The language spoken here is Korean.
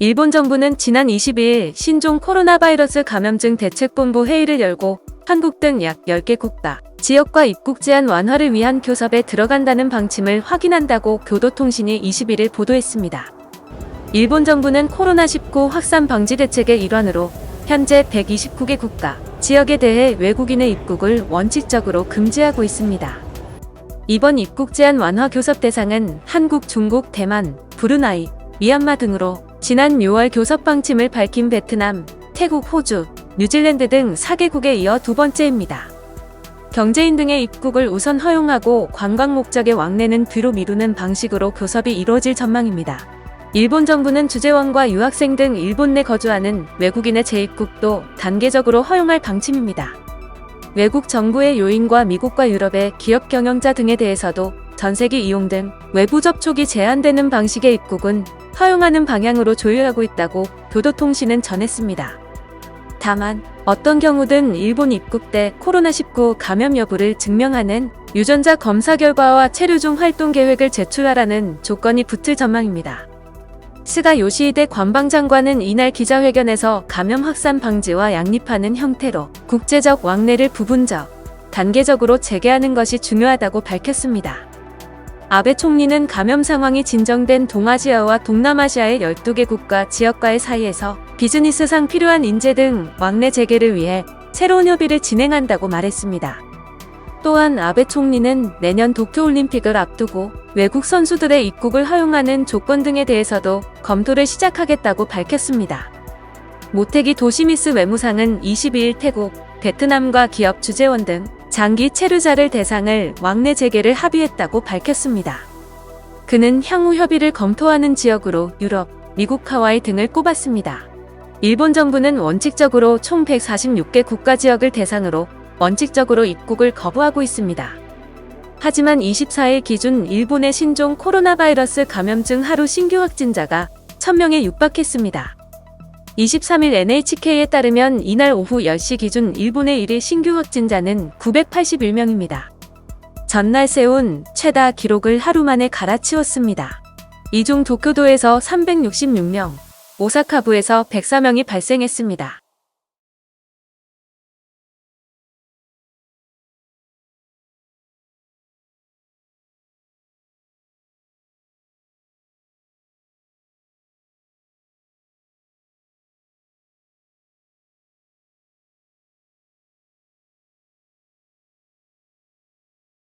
일본 정부는 지난 22일 신종 코로나 바이러스 감염증 대책본부 회의를 열고 한국 등 약 10개 국가, 지역과 입국 제한 완화를 위한 교섭에 들어간다는 방침을 확인한다고 교도통신이 21일 보도했습니다. 일본 정부는 코로나19 확산 방지 대책의 일환으로 현재 129개 국가, 지역에 대해 외국인의 입국을 원칙적으로 금지하고 있습니다. 이번 입국 제한 완화 교섭 대상은 한국, 중국, 대만, 브루나이, 미얀마 등으로 지난 6월 교섭 방침을 밝힌 베트남, 태국, 호주, 뉴질랜드 등 4개국에 이어 두 번째입니다. 경제인 등의 입국을 우선 허용하고 관광 목적의 왕래는 뒤로 미루는 방식으로 교섭이 이루어질 전망입니다. 일본 정부는 주재원과 유학생 등 일본 내 거주하는 외국인의 재입국도 단계적으로 허용할 방침입니다. 외국 정부의 요인과 미국과 유럽의 기업 경영자 등에 대해서도 전세기 이용 등 외부 접촉이 제한되는 방식의 입국은 허용하는 방향으로 조율하고 있다고 교도통신은 전했습니다. 다만 어떤 경우든 일본 입국 때 코로나19 감염 여부를 증명하는 유전자 검사 결과와 체류 중 활동 계획을 제출하라는 조건이 붙을 전망입니다. 스가 요시히데 관방장관은 이날 기자회견에서 감염 확산 방지와 양립하는 형태로 국제적 왕래를 부분적, 단계적으로 재개하는 것이 중요하다고 밝혔습니다. 아베 총리는 감염 상황이 진정된 동아시아와 동남아시아의 12개 국가 지역과의 사이에서 비즈니스상 필요한 인재 등 왕래 재개를 위해 새로운 협의를 진행한다고 말했습니다. 또한 아베 총리는 내년 도쿄올림픽을 앞두고 외국 선수들의 입국을 허용하는 조건 등에 대해서도 검토를 시작하겠다고 밝혔습니다. 모테기 도시미스 외무상은 22일 태국, 베트남과 기업 주재원 등 장기 체류자를 대상을 왕래 재개를 합의했다고 밝혔습니다. 그는 향후 협의를 검토하는 지역으로 유럽, 미국, 하와이 등을 꼽았습니다. 일본 정부는 원칙적으로 총 146개 국가 지역을 대상으로 원칙적으로 입국을 거부하고 있습니다. 하지만 24일 기준 일본의 신종 코로나 바이러스 감염증 하루 신규 확진자가 1000명에 육박했습니다. 23일 NHK에 따르면 이날 오후 10시 기준 일본의 1일 신규 확진자는 981명입니다. 전날 세운 최다 기록을 하루 만에 갈아치웠습니다. 이 중 도쿄도에서 366명, 오사카부에서 104명이 발생했습니다.